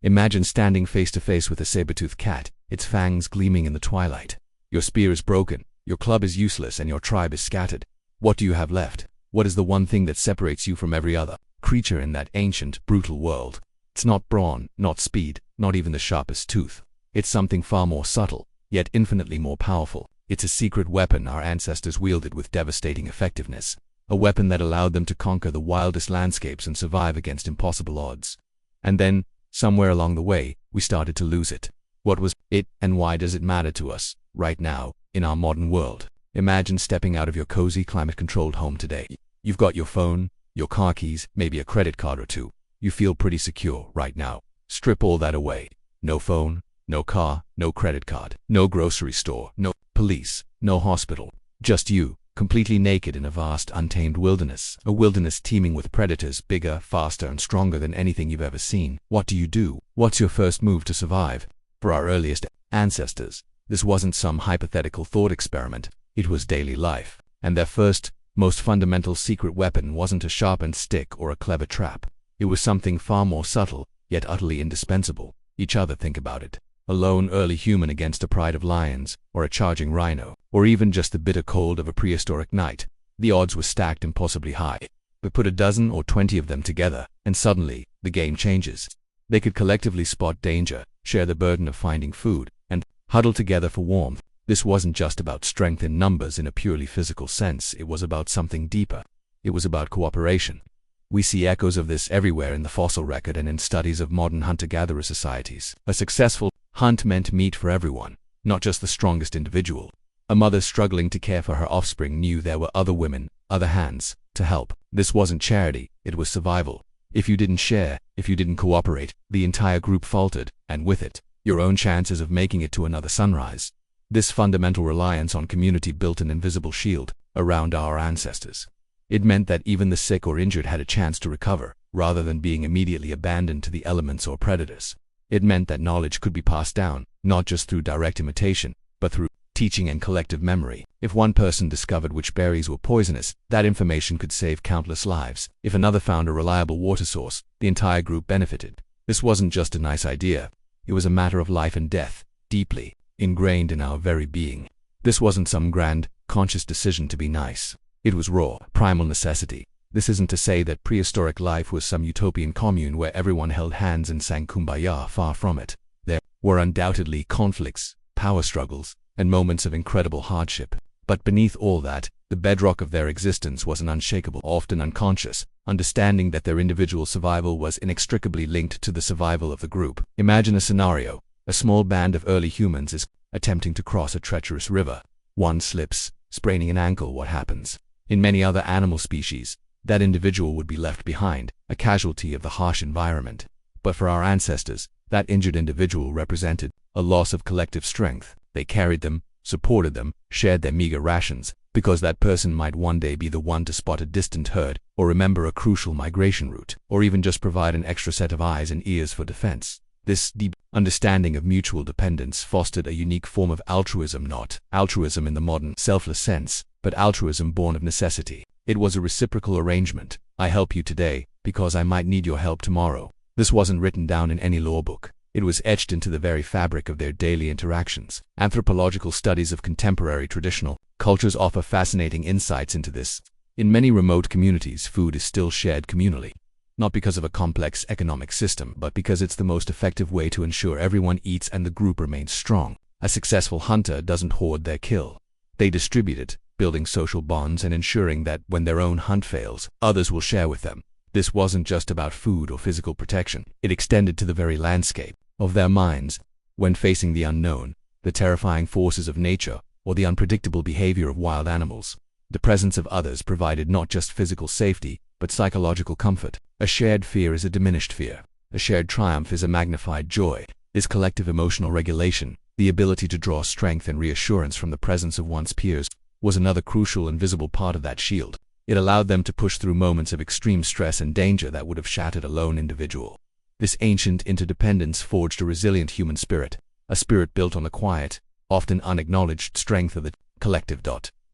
Imagine standing face to face with a saber-toothed cat, its fangs gleaming in the twilight. Your spear is broken, your club is useless, and your tribe is scattered. What do you have left? What is the one thing that separates you from every other creature in that ancient, brutal world? It's not brawn, not speed, not even the sharpest tooth. It's something far more subtle, yet infinitely more powerful. It's a secret weapon our ancestors wielded with devastating effectiveness. A weapon that allowed them to conquer the wildest landscapes and survive against impossible odds. And then, somewhere along the way, we started to lose it. What was it, and why does it matter to us, right now, in our modern world? Imagine stepping out of your cozy, climate-controlled home today. You've got your phone, your car keys, maybe a credit card or two. You feel pretty secure right now. Strip all that away. No phone, no car, no credit card, no grocery store, no police, no hospital. Just you, completely naked in a vast, untamed wilderness. A wilderness teeming with predators bigger, faster, and stronger than anything you've ever seen. What do you do? What's your first move to survive? For our earliest ancestors, this wasn't some hypothetical thought experiment. It was daily life. And their first, most fundamental secret weapon wasn't a sharpened stick or a clever trap. It was something far more subtle, yet utterly indispensable. Each other. Think about it. A lone early human against a pride of lions, or a charging rhino, or even just the bitter cold of a prehistoric night. The odds were stacked impossibly high. But put a dozen or 20 of them together, and suddenly, the game changes. They could collectively spot danger, share the burden of finding food, and huddle together for warmth. This wasn't just about strength in numbers in a purely physical sense. It was about something deeper. It was about cooperation. We see echoes of this everywhere in the fossil record and in studies of modern hunter-gatherer societies. A successful hunt meant meat for everyone, not just the strongest individual. A mother struggling to care for her offspring knew there were other women, other hands, to help. This wasn't charity, it was survival. If you didn't share, if you didn't cooperate, the entire group faltered, and with it, your own chances of making it to another sunrise. This fundamental reliance on community built an invisible shield around our ancestors. It meant that even the sick or injured had a chance to recover, rather than being immediately abandoned to the elements or predators. It meant that knowledge could be passed down, not just through direct imitation, but through teaching and collective memory. If one person discovered which berries were poisonous, that information could save countless lives. If another found a reliable water source, the entire group benefited. This wasn't just a nice idea. It was a matter of life and death, deeply ingrained in our very being. This wasn't some grand, conscious decision to be nice. It was raw, primal necessity. This isn't to say that prehistoric life was some utopian commune where everyone held hands and sang kumbaya. Far from it. There were undoubtedly conflicts, power struggles, and moments of incredible hardship. But beneath all that, the bedrock of their existence was an unshakable, often unconscious, understanding that their individual survival was inextricably linked to the survival of the group. Imagine a scenario. A small band of early humans is attempting to cross a treacherous river. One slips, spraining an ankle. What happens? In many other animal species, that individual would be left behind, a casualty of the harsh environment. But for our ancestors, that injured individual represented a loss of collective strength. They carried them, supported them, shared their meager rations, because that person might one day be the one to spot a distant herd, or remember a crucial migration route, or even just provide an extra set of eyes and ears for defense. This deep understanding of mutual dependence fostered a unique form of altruism, not altruism in the modern, selfless sense, but altruism born of necessity. It was a reciprocal arrangement. I help you today, because I might need your help tomorrow. This wasn't written down in any law book. It was etched into the very fabric of their daily interactions. Anthropological studies of contemporary traditional cultures offer fascinating insights into this. In many remote communities, food is still shared communally. Not because of a complex economic system, but because it's the most effective way to ensure everyone eats and the group remains strong. A successful hunter doesn't hoard their kill. They distribute it, building social bonds and ensuring that when their own hunt fails, others will share with them. This wasn't just about food or physical protection. It extended to the very landscape of their minds. When facing the unknown, the terrifying forces of nature, or the unpredictable behavior of wild animals, the presence of others provided not just physical safety, but psychological comfort. A shared fear is a diminished fear. A shared triumph is a magnified joy. This collective emotional regulation, the ability to draw strength and reassurance from the presence of one's peers, was another crucial and visible part of that shield. It allowed them to push through moments of extreme stress and danger that would have shattered a lone individual. This ancient interdependence forged a resilient human spirit, a spirit built on the quiet, often unacknowledged strength of the collective.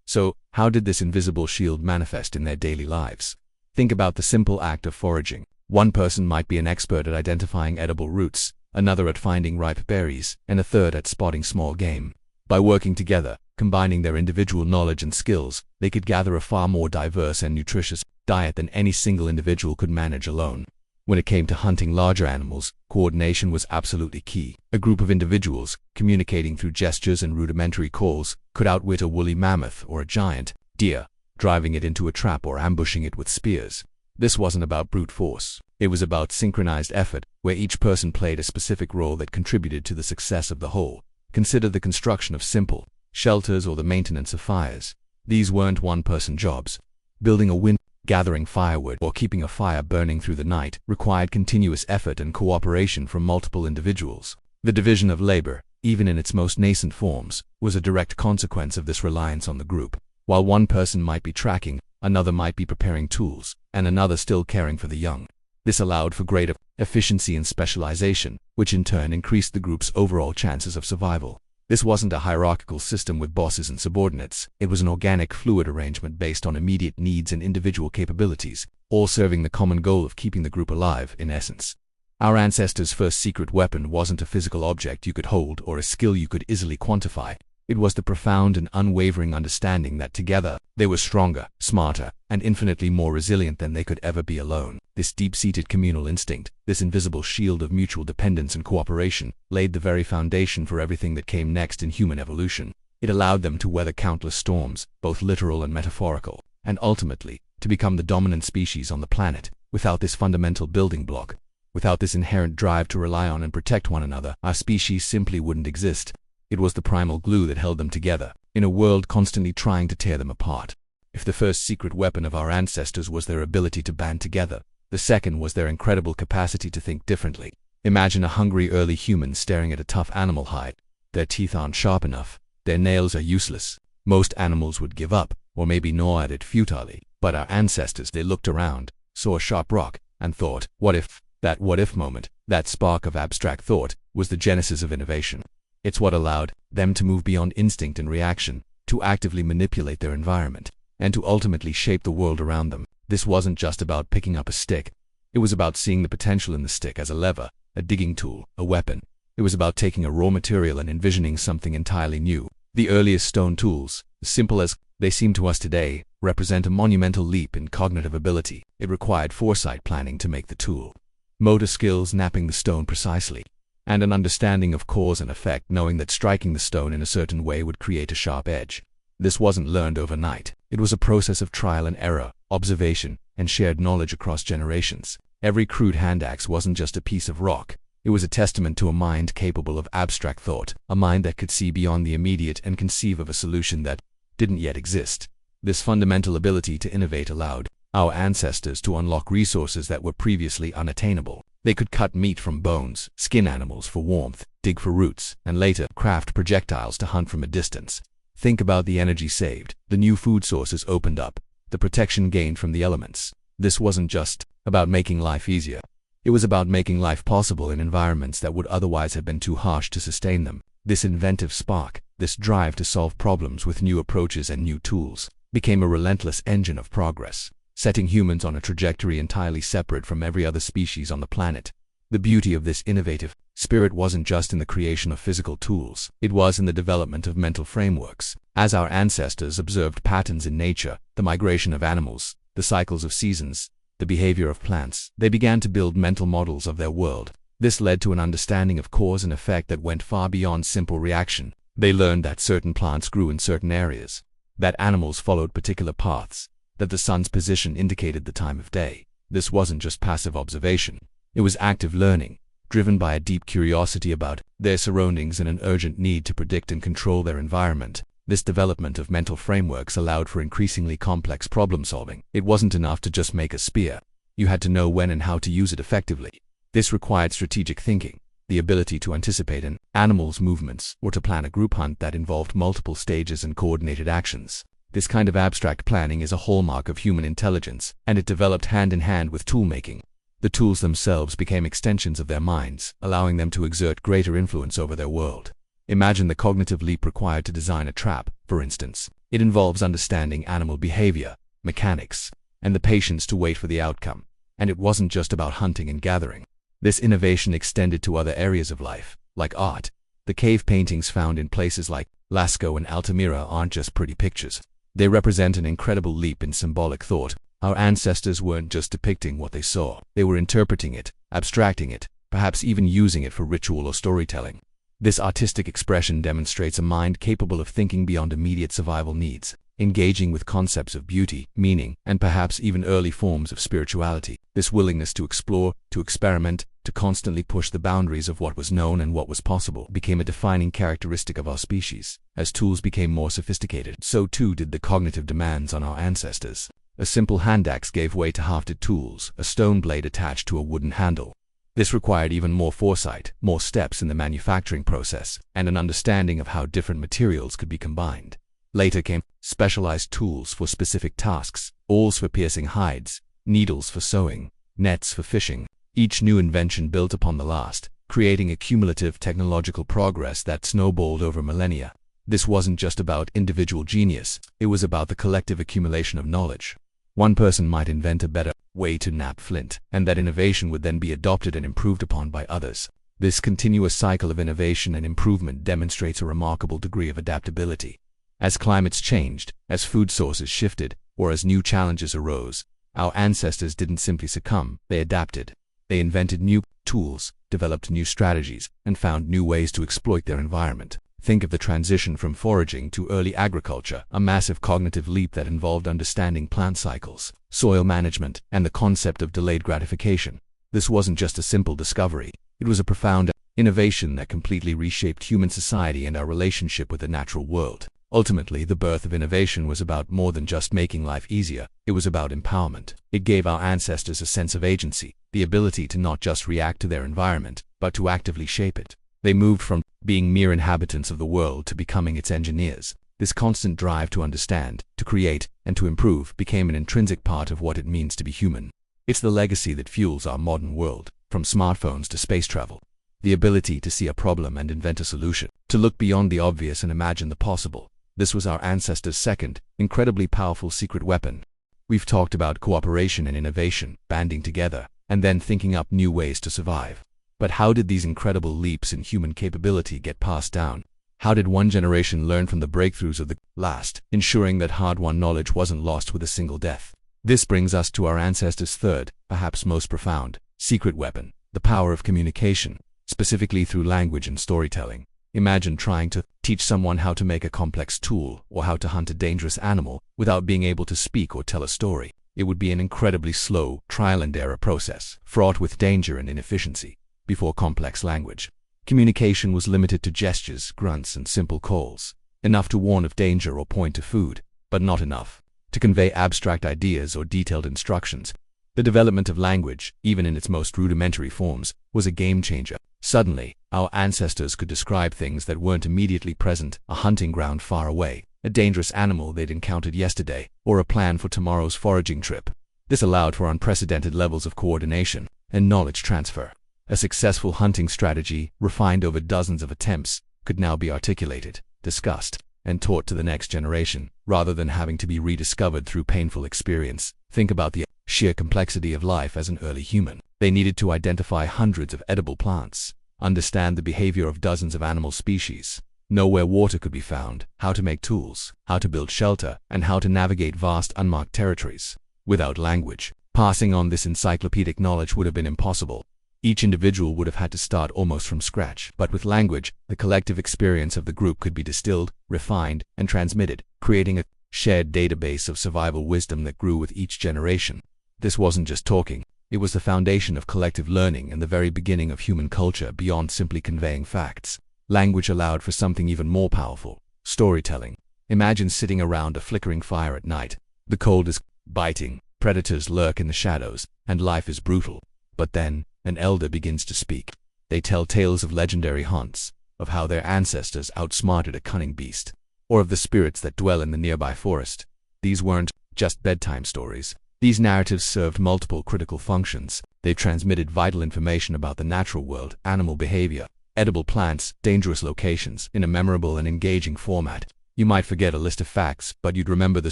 So, how did this invisible shield manifest in their daily lives? Think about the simple act of foraging. One person might be an expert at identifying edible roots, another at finding ripe berries, and a third at spotting small game. By working together, combining their individual knowledge and skills, they could gather a far more diverse and nutritious diet than any single individual could manage alone. When it came to hunting larger animals, coordination was absolutely key. A group of individuals, communicating through gestures and rudimentary calls, could outwit a woolly mammoth or a giant deer, driving it into a trap or ambushing it with spears. This wasn't about brute force. It was about synchronized effort, where each person played a specific role that contributed to the success of the whole. Consider the construction of simple shelters or the maintenance of fires. These weren't one-person jobs. Building a wind, gathering firewood, or keeping a fire burning through the night required continuous effort and cooperation from multiple individuals. The division of labor, even in its most nascent forms, was a direct consequence of this reliance on the group. While one person might be tracking, another might be preparing tools, and another still caring for the young. This allowed for greater efficiency and specialization, which in turn increased the group's overall chances of survival. This wasn't a hierarchical system with bosses and subordinates. It was an organic, fluid arrangement based on immediate needs and individual capabilities, all serving the common goal of keeping the group alive, in essence. Our ancestors' first secret weapon wasn't a physical object you could hold or a skill you could easily quantify. It was the profound and unwavering understanding that together, they were stronger, smarter, and infinitely more resilient than they could ever be alone. This deep-seated communal instinct, this invisible shield of mutual dependence and cooperation, laid the very foundation for everything that came next in human evolution. It allowed them to weather countless storms, both literal and metaphorical, and ultimately, to become the dominant species on the planet. Without this fundamental building block, without this inherent drive to rely on and protect one another, our species simply wouldn't exist. It was the primal glue that held them together, in a world constantly trying to tear them apart. If the first secret weapon of our ancestors was their ability to band together, the second was their incredible capacity to think differently. Imagine a hungry early human staring at a tough animal hide. Their teeth aren't sharp enough. Their nails are useless. Most animals would give up, or maybe gnaw at it futilely. But our ancestors, they looked around, saw a sharp rock, and thought, what if? That what if moment, that spark of abstract thought, was the genesis of innovation. It's what allowed them to move beyond instinct and reaction, to actively manipulate their environment, and to ultimately shape the world around them. This wasn't just about picking up a stick. It was about seeing the potential in the stick as a lever, a digging tool, a weapon. It was about taking a raw material and envisioning something entirely new. The earliest stone tools, as simple as they seem to us today, represent a monumental leap in cognitive ability. It required foresight planning to make the tool, motor skills knapping the stone precisely, and an understanding of cause and effect, knowing that striking the stone in a certain way would create a sharp edge. This wasn't learned overnight. It was a process of trial and error, observation, and shared knowledge across generations. Every crude hand axe wasn't just a piece of rock. It was a testament to a mind capable of abstract thought, a mind that could see beyond the immediate and conceive of a solution that didn't yet exist. This fundamental ability to innovate allowed our ancestors to unlock resources that were previously unattainable. They could cut meat from bones, skin animals for warmth, dig for roots, and later craft projectiles to hunt from a distance. Think about the energy saved, the new food sources opened up, the protection gained from the elements. This wasn't just about making life easier. It was about making life possible in environments that would otherwise have been too harsh to sustain them. This inventive spark, this drive to solve problems with new approaches and new tools, became a relentless engine of progress, setting humans on a trajectory entirely separate from every other species on the planet. The beauty of this innovative spirit wasn't just in the creation of physical tools. It was in the development of mental frameworks. As our ancestors observed patterns in nature, the migration of animals, the cycles of seasons, the behavior of plants, they began to build mental models of their world. This led to an understanding of cause and effect that went far beyond simple reaction. They learned that certain plants grew in certain areas, that animals followed particular paths, that the sun's position indicated the time of day. This wasn't just passive observation. It was active learning, driven by a deep curiosity about their surroundings and an urgent need to predict and control their environment. This development of mental frameworks allowed for increasingly complex problem solving. It wasn't enough to just make a spear. You had to know when and how to use it effectively. This required strategic thinking, the ability to anticipate an animal's movements, or to plan a group hunt that involved multiple stages and coordinated actions. This kind of abstract planning is a hallmark of human intelligence, and it developed hand in hand with tool-making. The tools themselves became extensions of their minds, allowing them to exert greater influence over their world. Imagine the cognitive leap required to design a trap, for instance. It involves understanding animal behavior, mechanics, and the patience to wait for the outcome. And it wasn't just about hunting and gathering. This innovation extended to other areas of life, like art. The cave paintings found in places like Lascaux and Altamira aren't just pretty pictures. They represent an incredible leap in symbolic thought. Our ancestors weren't just depicting what they saw. They were interpreting it, abstracting it, perhaps even using it for ritual or storytelling. This artistic expression demonstrates a mind capable of thinking beyond immediate survival needs, engaging with concepts of beauty, meaning, and perhaps even early forms of spirituality. This willingness to explore, to experiment, to constantly push the boundaries of what was known and what was possible became a defining characteristic of our species. As tools became more sophisticated, so too did the cognitive demands on our ancestors. A simple hand axe gave way to hafted tools, a stone blade attached to a wooden handle. This required even more foresight, more steps in the manufacturing process, and an understanding of how different materials could be combined. Later came specialized tools for specific tasks, awls for piercing hides, needles for sewing, nets for fishing. Each new invention built upon the last, creating a cumulative technological progress that snowballed over millennia. This wasn't just about individual genius, it was about the collective accumulation of knowledge. One person might invent a better way to knap flint, and that innovation would then be adopted and improved upon by others. This continuous cycle of innovation and improvement demonstrates a remarkable degree of adaptability. As climates changed, as food sources shifted, or as new challenges arose, our ancestors didn't simply succumb, they adapted. They invented new tools, developed new strategies, and found new ways to exploit their environment. Think of the transition from foraging to early agriculture, a massive cognitive leap that involved understanding plant cycles, soil management, and the concept of delayed gratification. This wasn't just a simple discovery, it was a profound innovation that completely reshaped human society and our relationship with the natural world. Ultimately, the birth of innovation was about more than just making life easier, it was about empowerment. It gave our ancestors a sense of agency, the ability to not just react to their environment, but to actively shape it. They moved from being mere inhabitants of the world to becoming its engineers. This constant drive to understand, to create, and to improve became an intrinsic part of what it means to be human. It's the legacy that fuels our modern world, from smartphones to space travel. The ability to see a problem and invent a solution, to look beyond the obvious and imagine the possible. This was our ancestors' second, incredibly powerful secret weapon. We've talked about cooperation and innovation, banding together, and then thinking up new ways to survive. But how did these incredible leaps in human capability get passed down? How did one generation learn from the breakthroughs of the last, ensuring that hard-won knowledge wasn't lost with a single death? This brings us to our ancestors' third, perhaps most profound, secret weapon, the power of communication, specifically through language and storytelling. Imagine trying to teach someone how to make a complex tool or how to hunt a dangerous animal without being able to speak or tell a story. It would be an incredibly slow, trial-and-error process, fraught with danger and inefficiency. Before complex language, communication was limited to gestures, grunts, and simple calls, enough to warn of danger or point to food, but not enough to convey abstract ideas or detailed instructions. The development of language, even in its most rudimentary forms, was a game-changer. Suddenly, our ancestors could describe things that weren't immediately present, a hunting ground far away, a dangerous animal they'd encountered yesterday, or a plan for tomorrow's foraging trip. This allowed for unprecedented levels of coordination and knowledge transfer. A successful hunting strategy, refined over dozens of attempts, could now be articulated, discussed, and taught to the next generation, rather than having to be rediscovered through painful experience. Think about the sheer complexity of life as an early human. They needed to identify hundreds of edible plants, understand the behavior of dozens of animal species, know where water could be found, how to make tools, how to build shelter, and how to navigate vast unmarked territories. Without language, passing on this encyclopedic knowledge would have been impossible. Each individual would have had to start almost from scratch. But with language, the collective experience of the group could be distilled, refined, and transmitted, creating a shared database of survival wisdom that grew with each generation. This wasn't just talking, it was the foundation of collective learning and the very beginning of human culture beyond simply conveying facts. Language allowed for something even more powerful, storytelling. Imagine sitting around a flickering fire at night. The cold is biting, predators lurk in the shadows, and life is brutal. But then, an elder begins to speak. They tell tales of legendary hunts, of how their ancestors outsmarted a cunning beast, or of the spirits that dwell in the nearby forest. These weren't just bedtime stories. These narratives served multiple critical functions. They transmitted vital information about the natural world, animal behavior, edible plants, dangerous locations, in a memorable and engaging format. You might forget a list of facts, but you'd remember the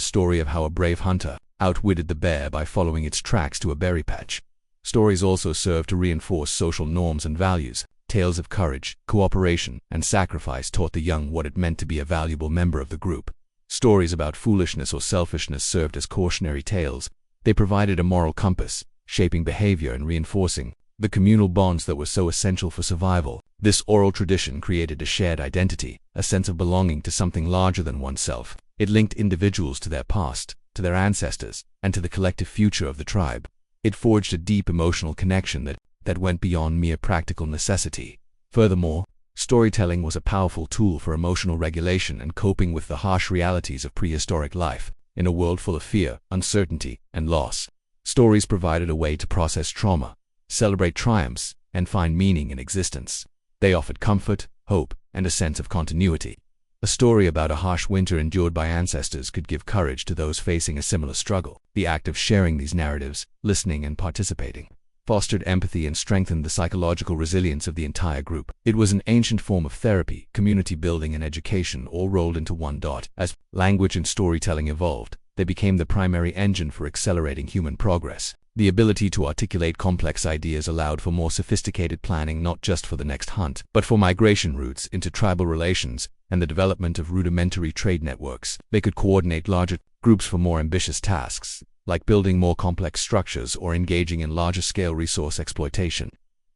story of how a brave hunter outwitted the bear by following its tracks to a berry patch. Stories also serve to reinforce social norms and values. Tales of courage, cooperation, and sacrifice taught the young what it meant to be a valuable member of the group. Stories about foolishness or selfishness served as cautionary tales. They provided a moral compass, shaping behavior and reinforcing the communal bonds that were so essential for survival. This oral tradition created a shared identity, a sense of belonging to something larger than oneself. It linked individuals to their past, to their ancestors, and to the collective future of the tribe. It forged a deep emotional connection that went beyond mere practical necessity. Furthermore, storytelling was a powerful tool for emotional regulation and coping with the harsh realities of prehistoric life. In a world full of fear, uncertainty, and loss, stories provided a way to process trauma, celebrate triumphs, and find meaning in existence. They offered comfort, hope, and a sense of continuity. A story about a harsh winter endured by ancestors could give courage to those facing a similar struggle. The act of sharing these narratives, listening and participating, fostered empathy and strengthened the psychological resilience of the entire group. It was an ancient form of therapy, community building, and education all rolled into one. As language and storytelling evolved, they became the primary engine for accelerating human progress. The ability to articulate complex ideas allowed for more sophisticated planning, not just for the next hunt, but for migration routes into tribal relations and the development of rudimentary trade networks. They could coordinate larger groups for more ambitious tasks, like building more complex structures or engaging in larger-scale resource exploitation.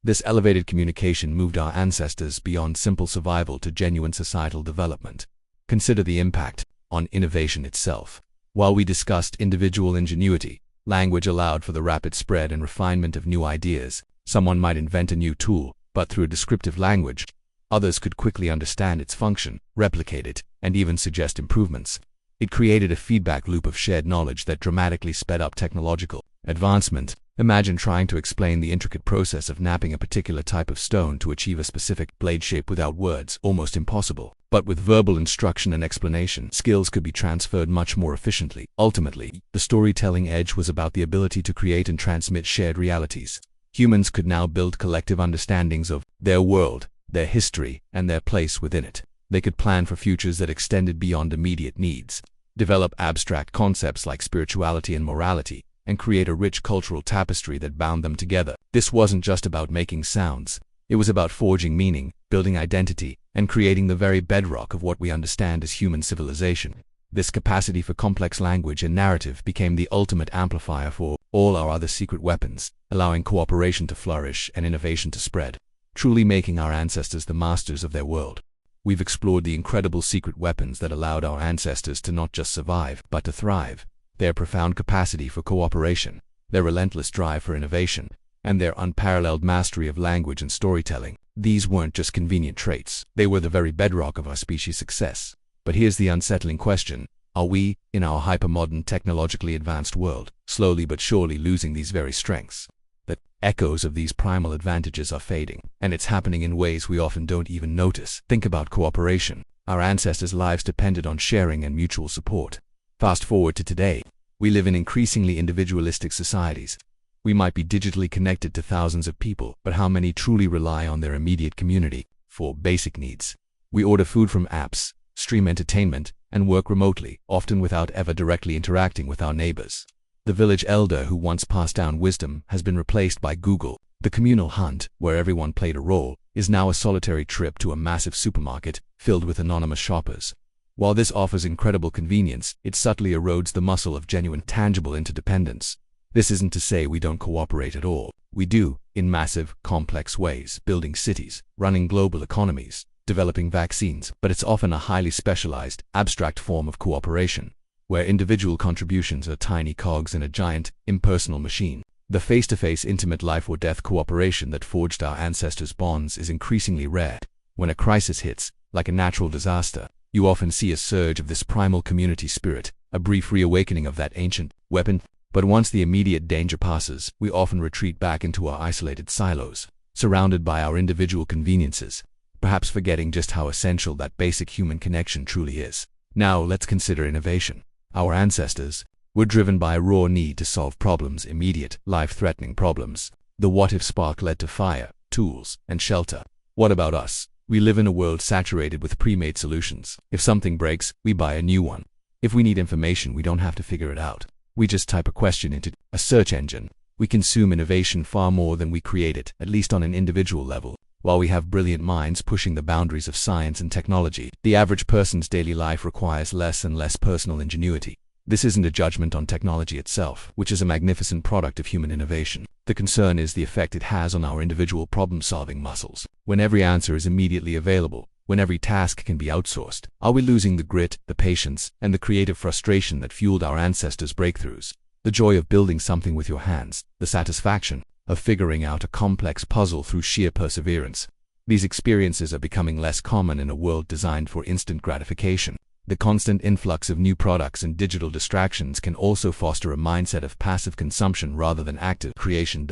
This elevated communication moved our ancestors beyond simple survival to genuine societal development. Consider the impact on innovation itself. While we discussed individual ingenuity, language allowed for the rapid spread and refinement of new ideas. Someone might invent a new tool, but through a descriptive language, others could quickly understand its function, replicate it, and even suggest improvements. It created a feedback loop of shared knowledge that dramatically sped up technological advancement. Imagine trying to explain the intricate process of knapping a particular type of stone to achieve a specific blade shape without words. Almost impossible. But with verbal instruction and explanation, skills could be transferred much more efficiently. Ultimately, the storytelling edge was about the ability to create and transmit shared realities. Humans could now build collective understandings of their world, their history, and their place within it. They could plan for futures that extended beyond immediate needs, develop abstract concepts like spirituality and morality, and create a rich cultural tapestry that bound them together. This wasn't just about making sounds. It was about forging meaning, building identity, and creating the very bedrock of what we understand as human civilization. This capacity for complex language and narrative became the ultimate amplifier for all our other secret weapons, allowing cooperation to flourish and innovation to spread, truly making our ancestors the masters of their world. We've explored the incredible secret weapons that allowed our ancestors to not just survive, but to thrive. Their profound capacity for cooperation, their relentless drive for innovation, and their unparalleled mastery of language and storytelling. These weren't just convenient traits. They were the very bedrock of our species' success. But here's the unsettling question. Are we, in our hypermodern, technologically advanced world, slowly but surely losing these very strengths? The echoes of these primal advantages are fading, and it's happening in ways we often don't even notice. Think about cooperation. Our ancestors' lives depended on sharing and mutual support. Fast forward to today. We live in increasingly individualistic societies. We might be digitally connected to thousands of people, but how many truly rely on their immediate community for basic needs? We order food from apps, stream entertainment, and work remotely, often without ever directly interacting with our neighbors. The village elder who once passed down wisdom has been replaced by Google. The communal hunt, where everyone played a role, is now a solitary trip to a massive supermarket filled with anonymous shoppers. While this offers incredible convenience, it subtly erodes the muscle of genuine, tangible interdependence. This isn't to say we don't cooperate at all. We do, in massive, complex ways, building cities, running global economies, developing vaccines, but it's often a highly specialized, abstract form of cooperation, where individual contributions are tiny cogs in a giant, impersonal machine. The face-to-face intimate life-or-death cooperation that forged our ancestors' bonds is increasingly rare. When a crisis hits, like a natural disaster, you often see a surge of this primal community spirit, a brief reawakening of that ancient weapon. But once the immediate danger passes, we often retreat back into our isolated silos, surrounded by our individual conveniences, perhaps forgetting just how essential that basic human connection truly is. Now let's consider innovation. Our ancestors were driven by a raw need to solve problems, immediate, life-threatening problems. The what-if spark led to fire, tools, and shelter. What about us? We live in a world saturated with pre-made solutions. If something breaks, we buy a new one. If we need information, we don't have to figure it out. We just type a question into a search engine. We consume innovation far more than we create it, at least on an individual level. While we have brilliant minds pushing the boundaries of science and technology, the average person's daily life requires less and less personal ingenuity. This isn't a judgment on technology itself, which is a magnificent product of human innovation. The concern is the effect it has on our individual problem-solving muscles. When every answer is immediately available, when every task can be outsourced, are we losing the grit, the patience, and the creative frustration that fueled our ancestors' breakthroughs? The joy of building something with your hands, the satisfaction of figuring out a complex puzzle through sheer perseverance. These experiences are becoming less common in a world designed for instant gratification. The constant influx of new products and digital distractions can also foster a mindset of passive consumption rather than active creation.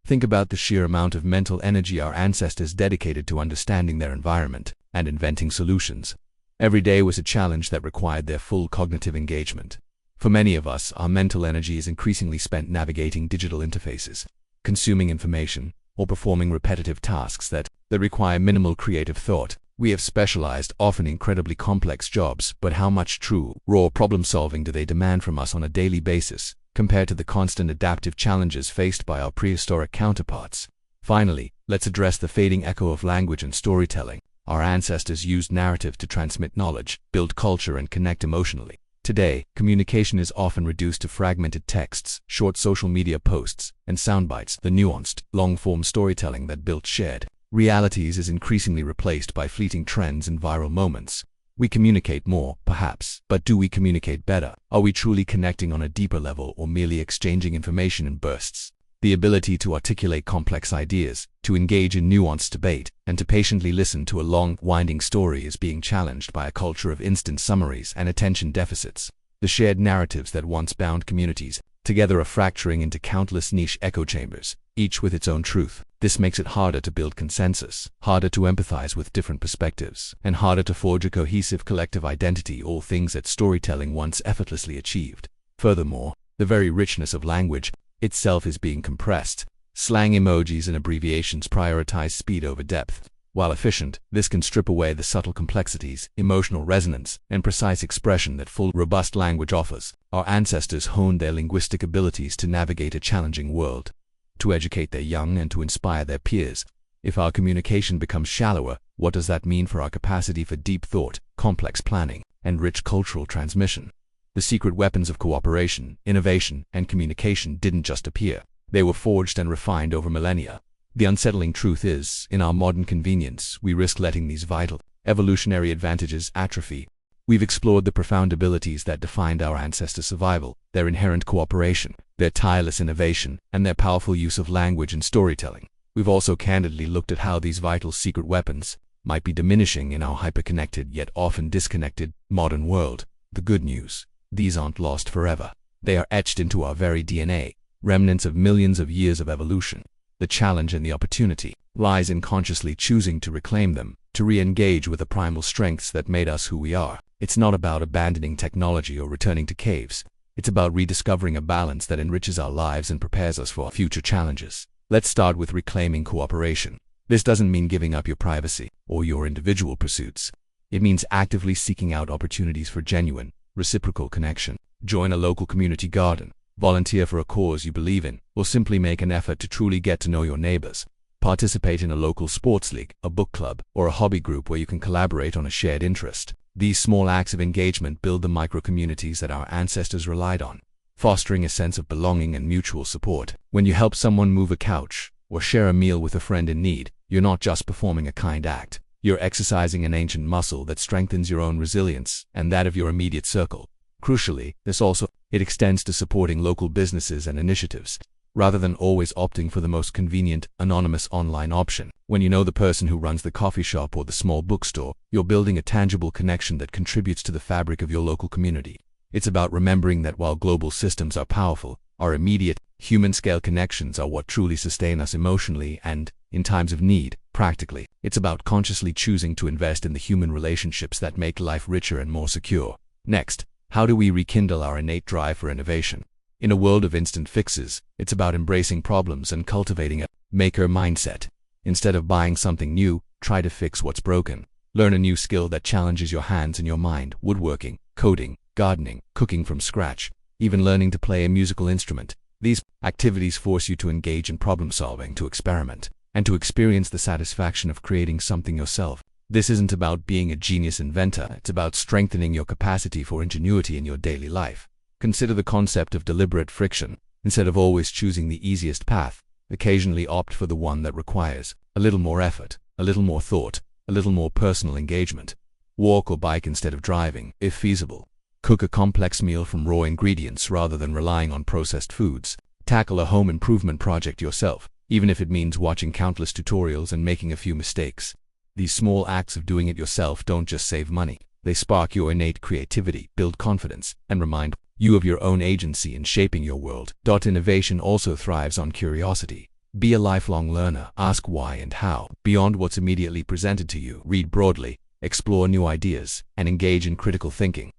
Think about the sheer amount of mental energy our ancestors dedicated to understanding their environment and inventing solutions. Every day was a challenge that required their full cognitive engagement. For many of us, our mental energy is increasingly spent navigating digital interfaces, consuming information, or performing repetitive tasks that require minimal creative thought. We have specialized, often incredibly complex jobs, but how much true, raw problem-solving do they demand from us on a daily basis, compared to the constant adaptive challenges faced by our prehistoric counterparts? Finally, let's address the fading echo of language and storytelling. Our ancestors used narrative to transmit knowledge, build culture, and connect emotionally. Today, communication is often reduced to fragmented texts, short social media posts, and soundbites. The nuanced, long-form storytelling that built shared realities is increasingly replaced by fleeting trends and viral moments. We communicate more, perhaps, but do we communicate better? Are we truly connecting on a deeper level or merely exchanging information in bursts? The ability to articulate complex ideas, to engage in nuanced debate, and to patiently listen to a long, winding story is being challenged by a culture of instant summaries and attention deficits. The shared narratives that once bound communities together are fracturing into countless niche echo chambers, each with its own truth. This makes it harder to build consensus, harder to empathize with different perspectives, and harder to forge a cohesive collective identity, all things that storytelling once effortlessly achieved. Furthermore, the very richness of language itself is being compressed. Slang, emojis, and abbreviations prioritize speed over depth. While efficient, this can strip away the subtle complexities, emotional resonance, and precise expression that full, robust language offers. Our ancestors honed their linguistic abilities to navigate a challenging world, to educate their young and to inspire their peers. If our communication becomes shallower, what does that mean for our capacity for deep thought, complex planning, and rich cultural transmission? The secret weapons of cooperation, innovation, and communication didn't just appear. They were forged and refined over millennia. The unsettling truth is, in our modern convenience, we risk letting these vital, evolutionary advantages atrophy. We've explored the profound abilities that defined our ancestors' survival, their inherent cooperation, their tireless innovation, and their powerful use of language and storytelling. We've also candidly looked at how these vital secret weapons might be diminishing in our hyper-connected yet often disconnected modern world. The good news: these aren't lost forever. They are etched into our very DNA, remnants of millions of years of evolution. The challenge and the opportunity lies in consciously choosing to reclaim them, to re-engage with the primal strengths that made us who we are. It's not about abandoning technology or returning to caves. It's about rediscovering a balance that enriches our lives and prepares us for future challenges. Let's start with reclaiming cooperation. This doesn't mean giving up your privacy or your individual pursuits. It means actively seeking out opportunities for genuine, reciprocal connection. Join a local community garden, volunteer for a cause you believe in, or simply make an effort to truly get to know your neighbors. Participate in a local sports league, a book club, or a hobby group where you can collaborate on a shared interest. These small acts of engagement build the micro-communities that our ancestors relied on, fostering a sense of belonging and mutual support. When you help someone move a couch or share a meal with a friend in need, you're not just performing a kind act. You're exercising an ancient muscle that strengthens your own resilience and that of your immediate circle. Crucially, it extends to supporting local businesses and initiatives, rather than always opting for the most convenient, anonymous online option. When you know the person who runs the coffee shop or the small bookstore, you're building a tangible connection that contributes to the fabric of your local community. It's about remembering that while global systems are powerful, our immediate, human-scale connections are what truly sustain us emotionally and, in times of need, practically. It's about consciously choosing to invest in the human relationships that make life richer and more secure. Next, how do we rekindle our innate drive for innovation? In a world of instant fixes, it's about embracing problems and cultivating a maker mindset. Instead of buying something new, try to fix what's broken. Learn a new skill that challenges your hands and your mind: woodworking, coding, gardening, cooking from scratch, even learning to play a musical instrument. These activities force you to engage in problem solving, to experiment, and to experience the satisfaction of creating something yourself. This isn't about being a genius inventor, it's about strengthening your capacity for ingenuity in your daily life. Consider the concept of deliberate friction. Instead of always choosing the easiest path, occasionally opt for the one that requires a little more effort, a little more thought, a little more personal engagement. Walk or bike instead of driving, if feasible. Cook a complex meal from raw ingredients rather than relying on processed foods. Tackle a home improvement project yourself, even if it means watching countless tutorials and making a few mistakes. These small acts of doing it yourself don't just save money. They spark your innate creativity, build confidence, and remind you of your own agency in shaping your world. Innovation also thrives on curiosity. Be a lifelong learner. Ask why and how. Beyond what's immediately presented to you, read broadly, explore new ideas, and engage in critical thinking.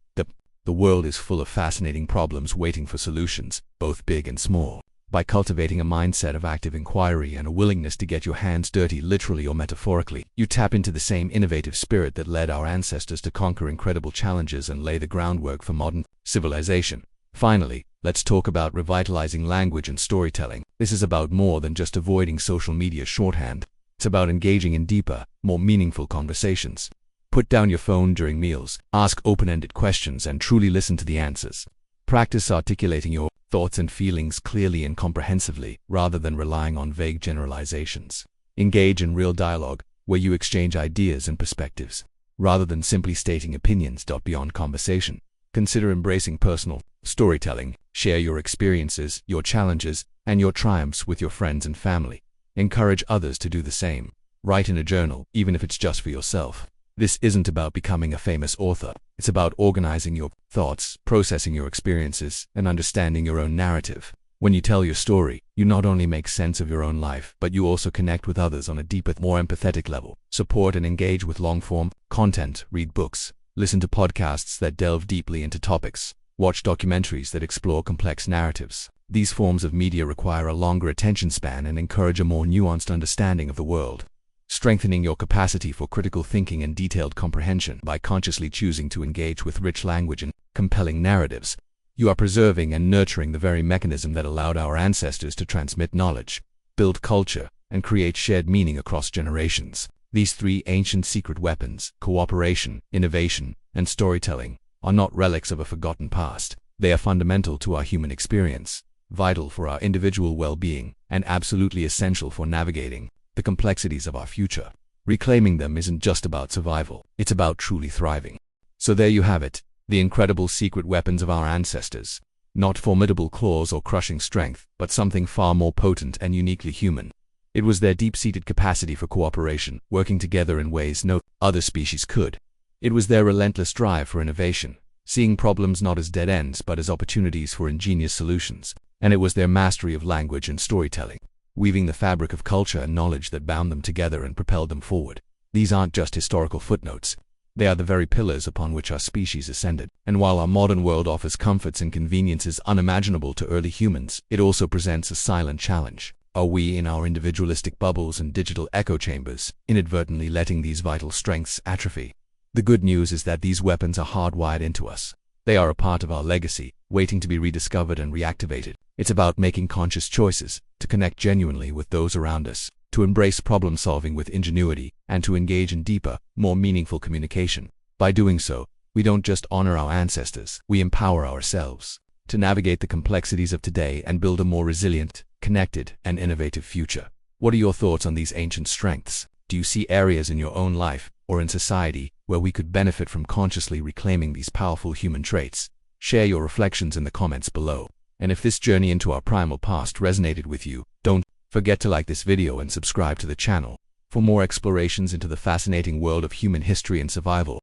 The world is full of fascinating problems waiting for solutions, both big and small. By cultivating a mindset of active inquiry and a willingness to get your hands dirty literally or metaphorically, you tap into the same innovative spirit that led our ancestors to conquer incredible challenges and lay the groundwork for modern civilization. Finally, let's talk about revitalizing language and storytelling. This is about more than just avoiding social media shorthand. It's about engaging in deeper, more meaningful conversations. Put down your phone during meals, ask open-ended questions, and truly listen to the answers. Practice articulating your thoughts and feelings clearly and comprehensively, rather than relying on vague generalizations. Engage in real dialogue, where you exchange ideas and perspectives, rather than simply stating opinions. Beyond conversation, consider embracing personal storytelling. Share your experiences, your challenges, and your triumphs with your friends and family. Encourage others to do the same. Write in a journal, even if it's just for yourself. This isn't about becoming a famous author. It's about organizing your thoughts, processing your experiences, and understanding your own narrative. When you tell your story, you not only make sense of your own life, but you also connect with others on a deeper, more empathetic level. Support and engage with long-form content. Read books, listen to podcasts that delve deeply into topics, watch documentaries that explore complex narratives. These forms of media require a longer attention span and encourage a more nuanced understanding of the world. Strengthening your capacity for critical thinking and detailed comprehension. By consciously choosing to engage with rich language and compelling narratives, you are preserving and nurturing the very mechanism that allowed our ancestors to transmit knowledge, build culture, and create shared meaning across generations. These three ancient secret weapons, cooperation, innovation, and storytelling, are not relics of a forgotten past. They are fundamental to our human experience, vital for our individual well-being, and absolutely essential for navigating the complexities of our future. Reclaiming them isn't just about survival, it's about truly thriving. So there you have it, the incredible secret weapons of our ancestors. Not formidable claws or crushing strength, but something far more potent and uniquely human. It was their deep-seated capacity for cooperation, working together in ways no other species could. It was their relentless drive for innovation, seeing problems not as dead ends but as opportunities for ingenious solutions. And it was their mastery of language and storytelling, weaving the fabric of culture and knowledge that bound them together and propelled them forward. These aren't just historical footnotes. They are the very pillars upon which our species ascended. And while our modern world offers comforts and conveniences unimaginable to early humans, it also presents a silent challenge. Are we, in our individualistic bubbles and digital echo chambers, inadvertently letting these vital strengths atrophy? The good news is that these weapons are hardwired into us. They are a part of our legacy, waiting to be rediscovered and reactivated. It's about making conscious choices, to connect genuinely with those around us, to embrace problem-solving with ingenuity, and to engage in deeper, more meaningful communication. By doing so, we don't just honor our ancestors, we empower ourselves to navigate the complexities of today and build a more resilient, connected, and innovative future. What are your thoughts on these ancient strengths? Do you see areas in your own life, or in society, where we could benefit from consciously reclaiming these powerful human traits? Share your reflections in the comments below. And if this journey into our primal past resonated with you, don't forget to like this video and subscribe to the channel for more explorations into the fascinating world of human history and survival.